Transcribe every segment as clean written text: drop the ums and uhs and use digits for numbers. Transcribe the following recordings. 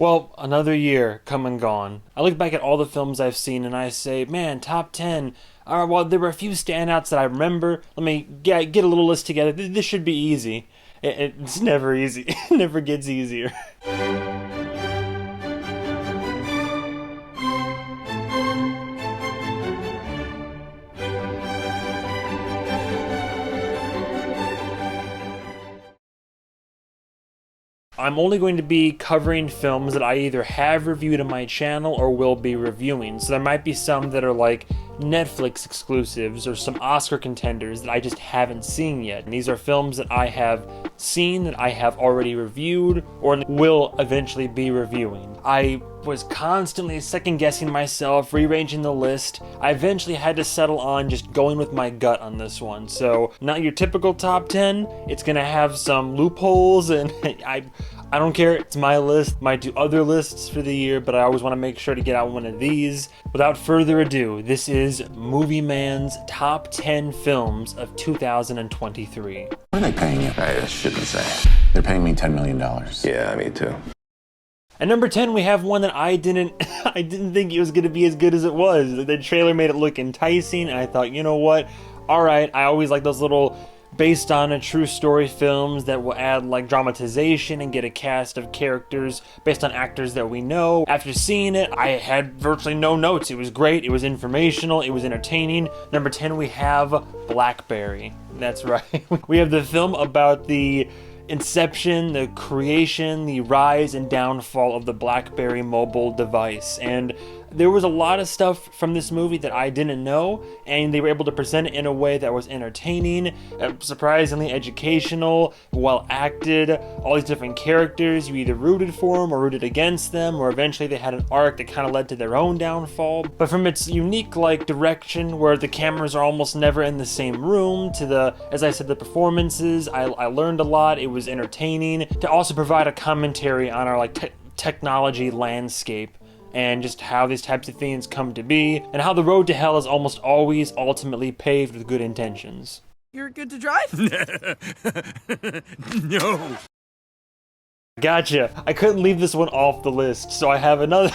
Well, another year come and gone. I look back at all the films I've seen and I say, man, top 10. Well, there were a few standouts that I remember. Let me get a little list together. This should be easy. It's never easy. It never gets easier. I'm only going to be covering films that I either have reviewed on my channel or will be reviewing. So there might be some that are like Netflix exclusives or some Oscar contenders that I just haven't seen yet. And these are films that I have seen, that I have already reviewed, or will eventually be reviewing. I was constantly second guessing myself, rearranging the list. I eventually had to settle on just going with my gut on this one. So not your typical top 10. It's gonna have some loopholes, and I don't care, it's my list. Might do other lists for the year, but I always want to make sure to get out one of these. Without further ado, this is MovieMan's top 10 films of 2023. What are they paying you? I shouldn't say. They're paying me $10 million. Yeah, me too. At number 10, we have one that I didn't think it was going to be as good as it was. The trailer made it look enticing, and I thought, you know what? Alright, I always like those little based on a true story films that will add like dramatization and get a cast of characters based on actors that we know. After seeing it, I had virtually no notes. It was great, it was informational, it was entertaining. Number 10, we have Blackberry. That's right. We have the film about the inception, the creation, the rise and downfall of the BlackBerry mobile device. And there was a lot of stuff from this movie that I didn't know, and they were able to present it in a way that was entertaining, surprisingly educational, well acted, all these different characters. You either rooted for them or rooted against them, or eventually they had an arc that kind of led to their own downfall. But from its unique like direction where the cameras are almost never in the same room, to the, as I said, the performances, I learned a lot. It was entertaining, to also provide a commentary on our like technology landscape and just how these types of things come to be, and how the road to hell is almost always ultimately paved with good intentions. You're good to drive? No. Gotcha. I couldn't leave this one off the list, so I have another...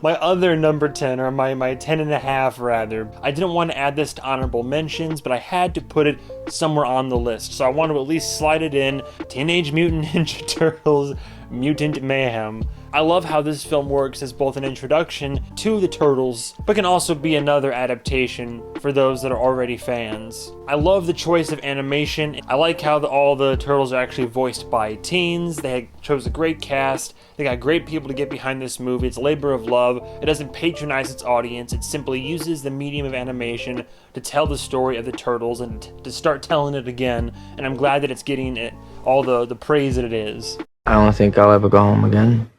my other number 10, or my 10 and a half rather. I didn't want to add this to honorable mentions, but I had to put it somewhere on the list, so I want to at least slide it in. Teenage Mutant Ninja Turtles Mutant Mayhem. I love how this film works as both an introduction to the Turtles, but can also be another adaptation for those that are already fans. I love the choice of animation. I like how all the Turtles are actually voiced by teens. They chose a great cast. They got great people to get behind this movie. It's a labor of love. It doesn't patronize its audience. It simply uses the medium of animation to tell the story of the Turtles and to start telling it again. And I'm glad that it's getting all the praise that it is. I don't think I'll ever go home again.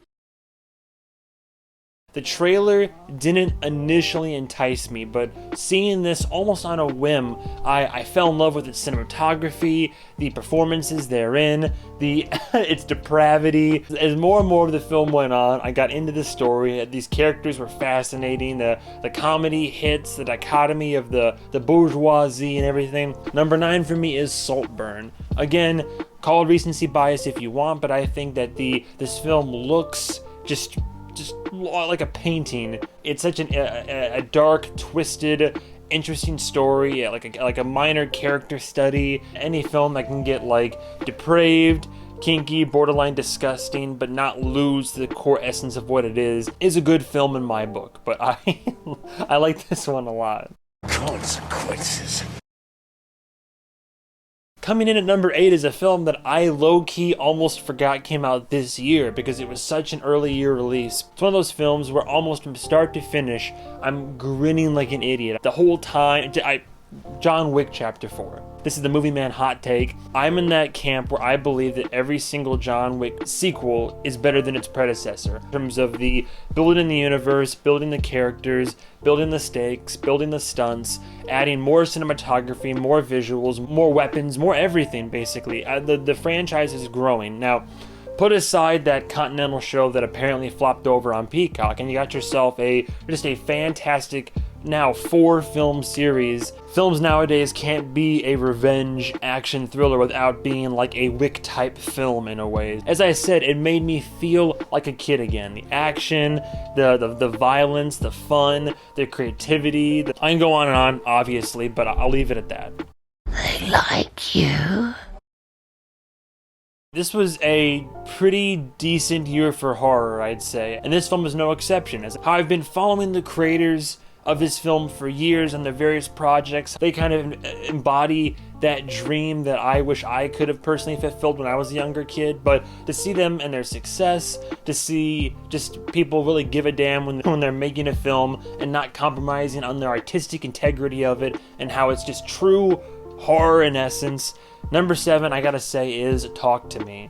The trailer didn't initially entice me, but seeing this almost on a whim, I fell in love with its cinematography, the performances therein, its depravity. As more and more of the film went on, I got into the story. These characters were fascinating. The comedy hits, the dichotomy of the bourgeoisie and everything. Number 9 for me is Saltburn. Again, call it recency bias if you want, but I think that this film looks just like a painting. It's such a dark, twisted, interesting story, like a minor character study. Any film that can get like depraved, kinky, borderline disgusting, but not lose the core essence of what it is a good film in my book. But I like this one a lot. Consequences. Coming in at number 8 is a film that I low-key almost forgot came out this year because it was such an early year release. It's one of those films where almost from start to finish, I'm grinning like an idiot. The whole time, John Wick Chapter 4. This is the Movie Man hot take. I'm in that camp where I believe that every single John Wick sequel is better than its predecessor in terms of the building the universe, building the characters, building the stakes, building the stunts, adding more cinematography, more visuals, more weapons, more everything basically. The franchise is growing. Now, put aside that Continental show that apparently flopped over on Peacock, and you got yourself just a fantastic now 4-film series. Films nowadays can't be a revenge action thriller without being like a Wick type film in a way. As I said, it made me feel like a kid again. The action, the violence, the fun, the creativity. I can go on and on, obviously, but I'll leave it at that. They like you. This was a pretty decent year for horror, I'd say, and this film was no exception. As how I've been following the creators of this film for years and their various projects, they kind of embody that dream that I wish I could have personally fulfilled when I was a younger kid. But to see them and their success, to see just people really give a damn when they're making a film and not compromising on their artistic integrity of it, and how it's just true horror in essence. Number 7, I gotta say, is Talk to Me.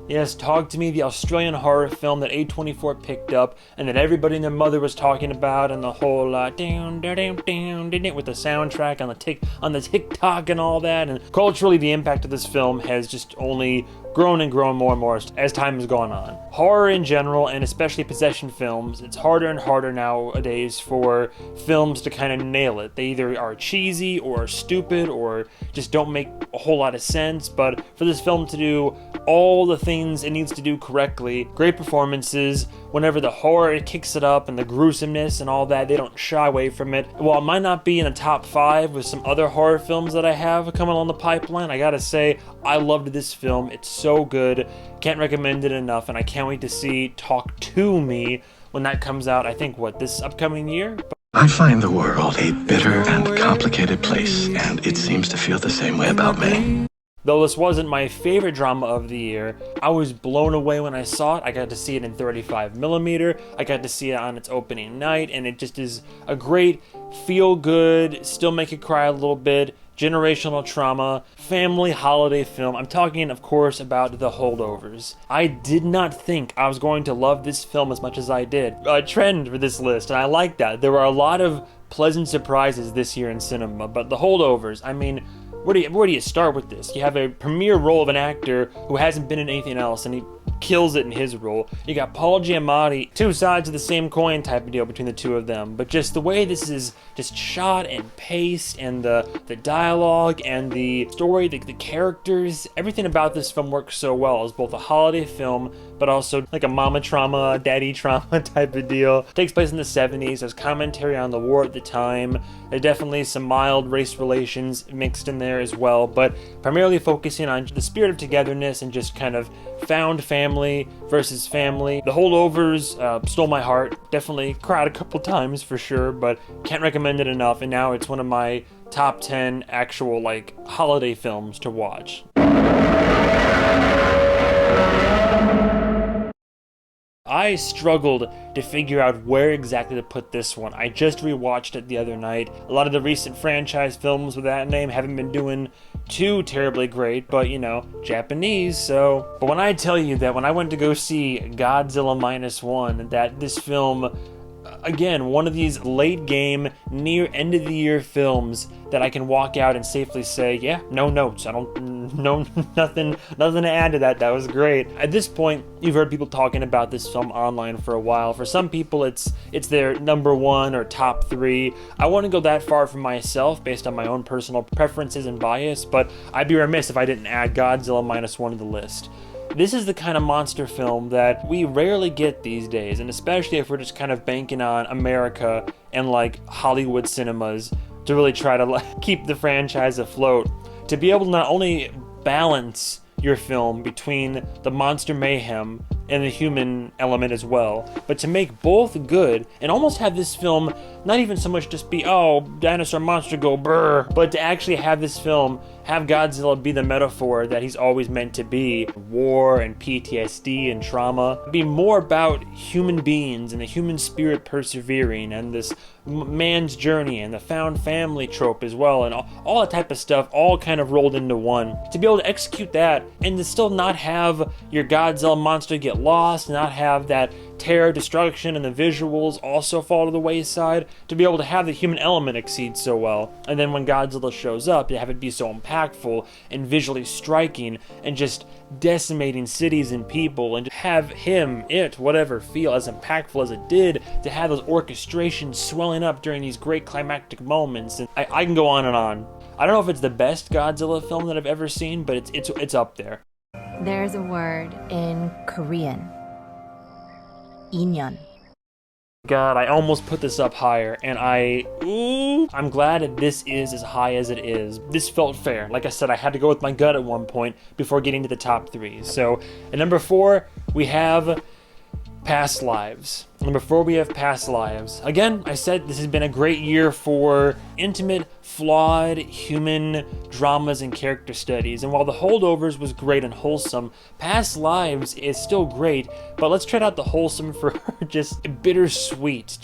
Yes, Talk to Me, the Australian horror film that A24 picked up and that everybody and their mother was talking about, and the whole with the soundtrack on the TikTok and all that. And culturally, the impact of this film has just only grown and grown more and more as time has gone on. Horror in general, and especially possession films, it's harder and harder nowadays for films to kind of nail it. They either are cheesy or stupid or just don't make a whole lot of sense. But for this film to do all the things it needs to do correctly, great performances, whenever the horror it kicks it up and the gruesomeness and all that, they don't shy away from it. While it might not be in the top 5 with some other horror films that I have coming on the pipeline, I gotta say, I loved this film. It's so good. Can't recommend it enough, and I can't wait to see Talk to Me when that comes out. I think, this upcoming year? I find the world a bitter and complicated place, and it seems to feel the same way about me. Though this wasn't my favorite drama of the year, I was blown away when I saw it. I got to see it in 35mm. I got to see it on its opening night, and it just is a great feel-good, still make you cry a little bit, generational trauma, family holiday film. I'm talking, of course, about The Holdovers. I did not think I was going to love this film as much as I did. A trend for this list, and I like that. There were a lot of pleasant surprises this year in cinema, but The Holdovers, I mean, where do you start with this? You have a premier role of an actor who hasn't been in anything else, and he kills it in his role. You got Paul Giamatti, two sides of the same coin type of deal between the two of them. But just the way this is just shot and paced, and the dialogue and the story, the characters, everything about this film works so well as both a holiday film, but also like a mama trauma, daddy trauma type of deal. It takes place in the 70s. There's commentary on the war at the time. There's definitely some mild race relations mixed in there as well, but primarily focusing on the spirit of togetherness and just kind of found family versus family. The Holdovers stole my heart. Definitely cried a couple times for sure, but can't recommend it enough. And now it's one of my top 10 actual holiday films to watch. I struggled to figure out where exactly to put this one. I just rewatched it the other night. A lot of the recent franchise films with that name haven't been doing too terribly great, but Japanese, so. But when I tell you that when I went to go see Godzilla -1, that this film, again, one of these late game, near end of the year films that I can walk out and safely say, yeah, no notes. I don't, no, nothing to add to that. That was great. At this point, you've heard people talking about this film online for a while. For some people, it's their number 1 or top 3. I wouldn't go that far for myself based on my own personal preferences and bias, but I'd be remiss if I didn't add Godzilla -1 to the list. This is the kind of monster film that we rarely get these days, and especially if we're just kind of banking on America and Hollywood cinemas to really try to keep the franchise afloat. To be able to not only balance your film between the monster mayhem and the human element as well, but to make both good and almost have this film not even so much just be, oh, dinosaur monster go brr, but to actually have this film have Godzilla be the metaphor that he's always meant to be. War and PTSD and trauma. Be more about human beings and the human spirit persevering and this man's journey and the found family trope as well, and all that type of stuff all kind of rolled into one. To be able to execute that and to still not have your Godzilla monster get lost, not have that terror, destruction, and the visuals also fall to the wayside, to be able to have the human element exceed so well. And then when Godzilla shows up, to have it be so impactful and visually striking, and just decimating cities and people, and to have whatever, feel as impactful as it did, to have those orchestrations swelling up during these great climactic moments. And I can go on and on. I don't know if it's the best Godzilla film that I've ever seen, but it's up there. There's a word in Korean. 인연. God, I almost put this up higher, and I'm glad that this is as high as it is. This felt fair. Like I said, I had to go with my gut at one point before getting to the top 3. So, at number 4, we have Past Lives. Number 4, we have Past Lives. Again, I said this has been a great year for intimate, flawed, human dramas and character studies. And while The Holdovers was great and wholesome, Past Lives is still great, but let's trade out the wholesome for just bittersweet.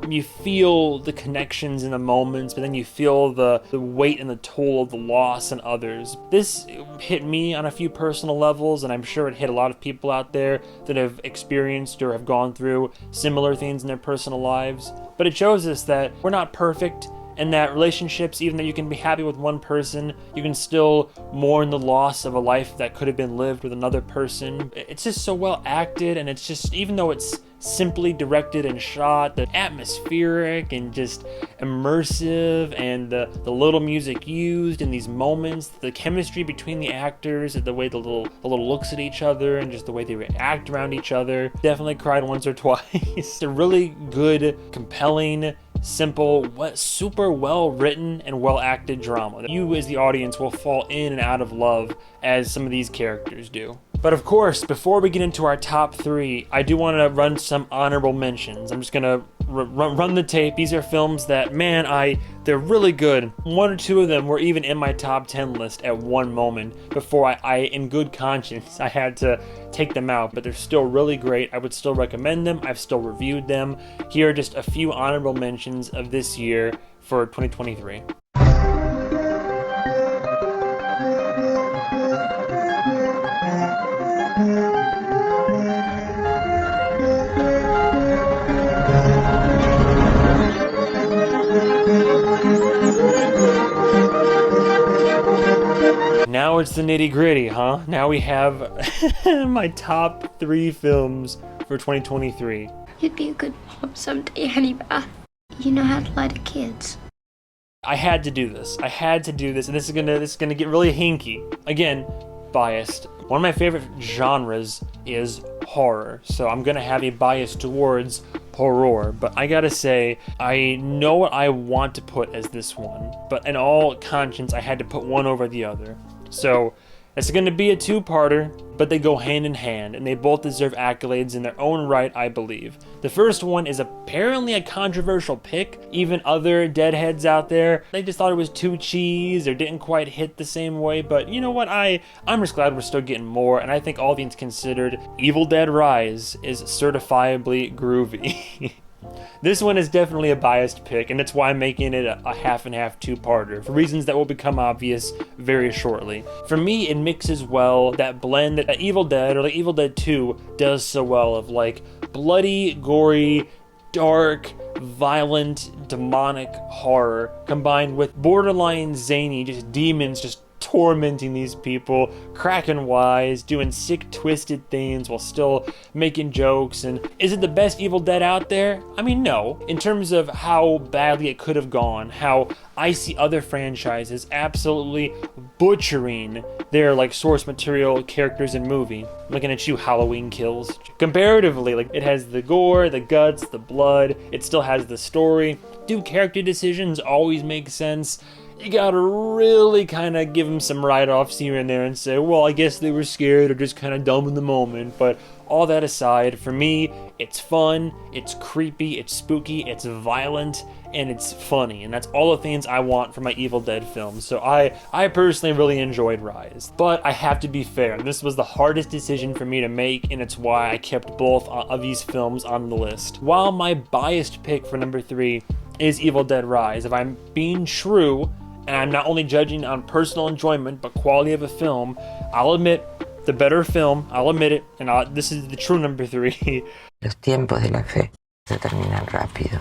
You feel the connections in the moments, but then you feel the weight and the toll of the loss in others. This hit me on a few personal levels, and I'm sure it hit a lot of people out there that have experienced or have gone through similar things in their personal lives. But it shows us that we're not perfect, and that relationships, even though you can be happy with one person, you can still mourn the loss of a life that could have been lived with another person. It's just so well acted, and it's just, even though it's simply directed and shot, the atmospheric and just immersive, and the little music used in these moments, the chemistry between the actors, the way the little looks at each other, and just the way they react around each other. Definitely cried once or twice. It's a really good, compelling, simple, super well written and well acted drama. You as the audience will fall in and out of love as some of these characters do. But of course, before we get into our top 3, I do want to run some honorable mentions. I'm just gonna run the tape. These are films that, man, they're really good. 1 or 2 of them were even in my top 10 list at one moment before I in good conscience, I had to take them out, but they're still really great. I would still recommend them. I've still reviewed them. Here are just a few honorable mentions of this year for 2023. Now it's the nitty gritty, huh? Now we have my top 3 films for 2023. You'd be a good mom someday, Hannibal. You know how to lie to kids. I had to do this. And this is gonna get really hinky. Again, biased. One of my favorite genres is horror, so I'm gonna have a bias towards horror, but I gotta say, I know what I want to put as this one, but in all conscience, I had to put one over the other. So it's going to be a 2-parter, but they go hand in hand, and they both deserve accolades in their own right, I believe. The first one is apparently a controversial pick. Even other deadheads out there, they just thought it was too cheese or didn't quite hit the same way, but you know what, I'm just glad we're still getting more, and I think all things considered, Evil Dead Rise is certifiably groovy. This one is definitely a biased pick, and it's why I'm making it a half and half 2-parter, for reasons that will become obvious very shortly. For me, it mixes well that blend that Evil Dead, or like Evil Dead 2, does so well, of like bloody, gory, dark, violent, demonic horror, combined with borderline zany, just demons just tormenting these people, cracking wise, doing sick, twisted things while still making jokes. And is it the best Evil Dead out there? I mean, no. In terms of how badly it could have gone, how I see other franchises absolutely butchering their like source material characters in movie. Looking at you, Halloween Kills. Comparatively, like, it has the gore, the guts, the blood, it still has the story. Do character decisions always make sense? You gotta really kind of give them some write-offs here and there and say, well, I guess they were scared or just kind of dumb in the moment. But all that aside, for me, it's fun, it's creepy, it's spooky, it's violent, and it's funny. And that's all the things I want from my Evil Dead films. So I personally really enjoyed Rise. But I have to be fair, this was the hardest decision for me to make, and it's why I kept both of these films on the list. While my biased pick for number 3 is Evil Dead Rise, if I'm being true, and I'm not only judging on personal enjoyment, but quality of a film, I'll admit the better film, I'll admit it, and this is the true number 3. Los tiempos de la fe se terminan rápido.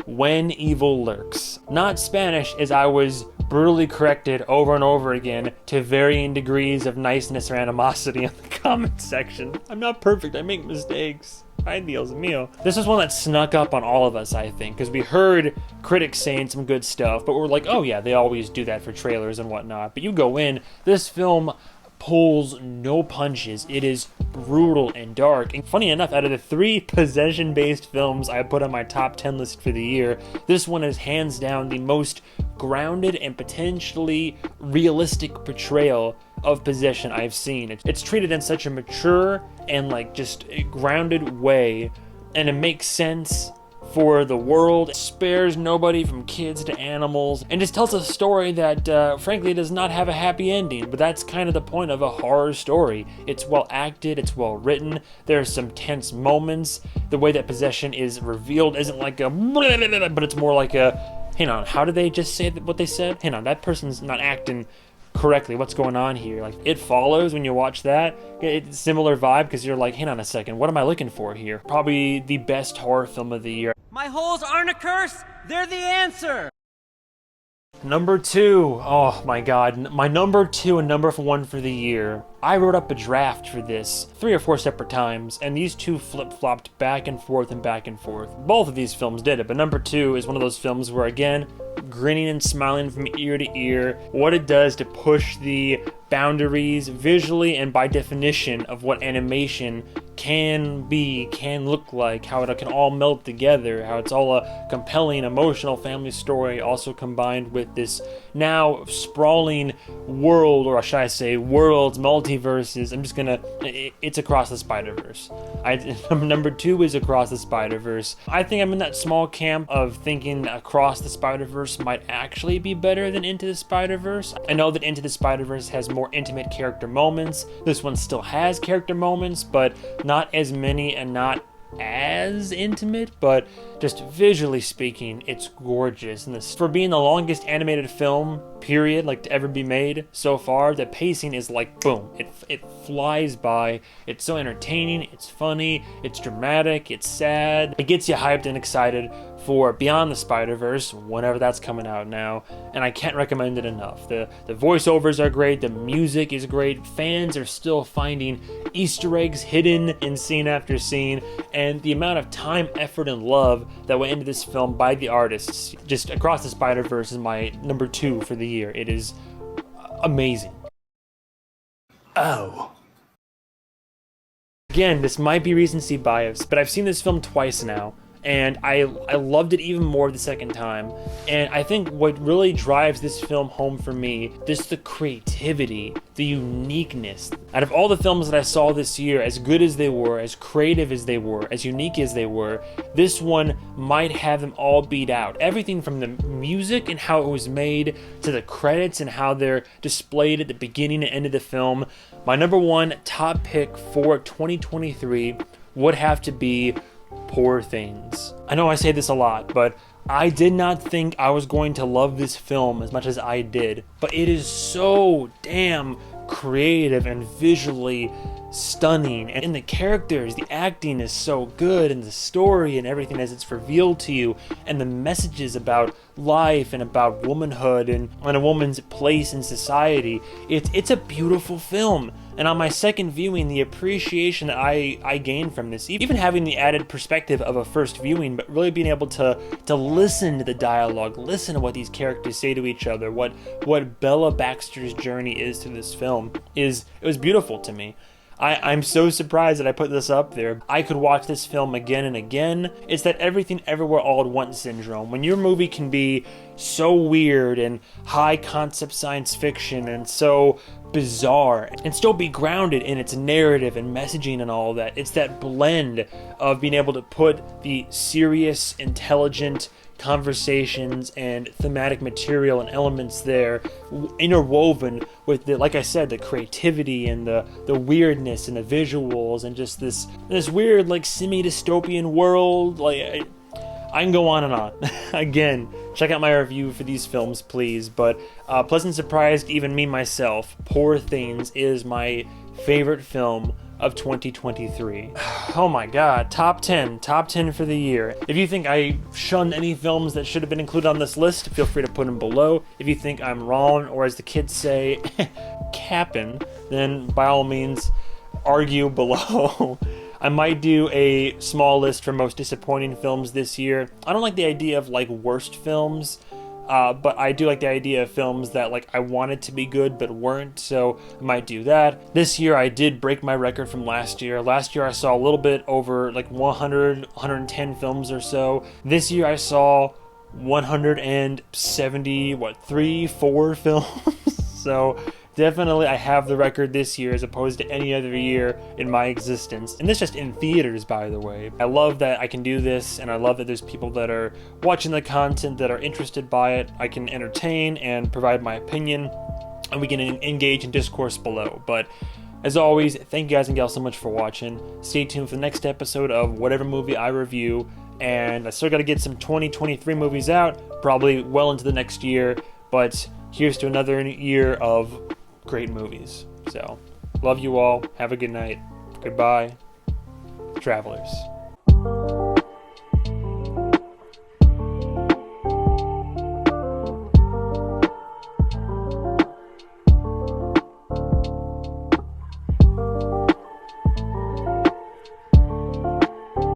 When Evil Lurks. Not Spanish, as I was brutally corrected over and over again to varying degrees of niceness or animosity in the comment section. I'm not perfect, I make mistakes. Ay, Dios mío. This is one that snuck up on all of us, I think, because we heard critics saying some good stuff, but we're like, oh yeah, they always do that for trailers and whatnot. But you go in, this film pulls no punches. It is brutal and dark. And funny enough, out of the 3 possession-based films I put on my top 10 list for the year, this one is hands down the most grounded and potentially realistic portrayal of possession I've seen. It's treated in such a mature and like just a grounded way, and it makes sense for the world. It spares nobody from kids to animals, and just tells a story that frankly does not have a happy ending, but that's kind of the point of a horror story. It's well acted, it's well written, there are some tense moments. The way that possession is revealed isn't like a but it's more like a, hang on, how did they just say what they said? Hang on, that person's not acting correctly. What's going on here? Like, It Follows, when you watch that, it's similar vibe, because you're like, hang on a second, what am I looking for here? Probably the best horror film of the year. My holes aren't a curse, they're the answer! Number 2, oh my god, my number 2 and number 1 for the year. I wrote up a draft for this 3 or 4 separate times, and these two flip-flopped back and forth and back and forth. Both of these films did it, but number 2 is one of those films where, again, grinning and smiling from ear to ear, what it does to push the boundaries visually and by definition of what animation can look like, how it can all melt together, how it's all a compelling, emotional family story, also combined with this now sprawling world, or should I say worlds, multiverses. I'm just gonna, it's Across the Spider-Verse. Number 2 is Across the Spider-Verse. I think I'm in that small camp of thinking Across the Spider-Verse might actually be better than Into the Spider-Verse. I know that Into the Spider-Verse has more intimate character moments. This one still has character moments, but not as many and not as intimate, but just visually speaking, it's gorgeous. And this, for being the longest animated film period like to ever be made so far, the pacing is like boom, it flies by. It's so entertaining, it's funny, it's dramatic, it's sad. It gets you hyped and excited for Beyond the Spider-Verse, whenever that's coming out now, and I can't recommend it enough. The voiceovers are great, the music is great, fans are still finding Easter eggs hidden in scene after scene, and the amount of time, effort, and love that went into this film by the artists. Just Across the Spider-Verse is my number 2 for the year. It is amazing. Oh. Again, this might be recency bias, but I've seen this film twice now, and I loved it even more the second time. And I think what really drives this film home for me, just the creativity, the uniqueness. Out of all the films that I saw this year, as good as they were, as creative as they were, as unique as they were, this one might have them all beat out. Everything from the music and how it was made, to the credits and how they're displayed at the beginning and end of the film. My number 1 top pick for 2023 would have to be Poor Things. I know I say this a lot, but I did not think I was going to love this film as much as I did, but it is so damn creative and visually stunning, and the characters, the acting is so good, and the story and everything as it's revealed to you, and the messages about life and about womanhood and a woman's place in society. It's a beautiful film. And on my second viewing, the appreciation that I gained from this, even having the added perspective of a first viewing, but really being able to listen to the dialogue, listen to what these characters say to each other, what Bella Baxter's journey is through this film, it was beautiful to me. I'm so surprised that I put this up there. I could watch this film again and again. It's that everything everywhere all at once syndrome. When your movie can be so weird and high concept science fiction and so bizarre and still be grounded in its narrative and messaging and all that. It's that blend of being able to put the serious, intelligent conversations and thematic material and elements there interwoven with the, like I said, the creativity and the weirdness and the visuals and just this weird like semi-dystopian world. Like I can go on and on. Again, check out my review for these films, please. But pleasant surprise to even me myself, Poor Things is my favorite film of 2023. Oh my god, top 10 for the year. If you think I shunned any films that should have been included on this list, feel free to put them below. If you think I'm wrong, or as the kids say, capping, then by all means, argue below. I might do a small list for most disappointing films this year. I don't like the idea of like worst films, but I do like the idea of films that like I wanted to be good but weren't, so I might do that. This year I did break my record from last year. Last year I saw a little bit over like 110 films or so. This year I saw 170, 4 films. So definitely I have the record this year as opposed to any other year in my existence. And this just in theaters, by the way. I love that I can do this, and I love that there's people that are watching the content that are interested by it. I can entertain and provide my opinion, and we can engage in discourse below. But as always, thank you guys and gals so much for watching. Stay tuned for the next episode of whatever movie I review, and I still got to get some 2023 movies out, probably well into the next year, but here's to another year of great movies. So, love you all. Have a good night. Goodbye, travelers.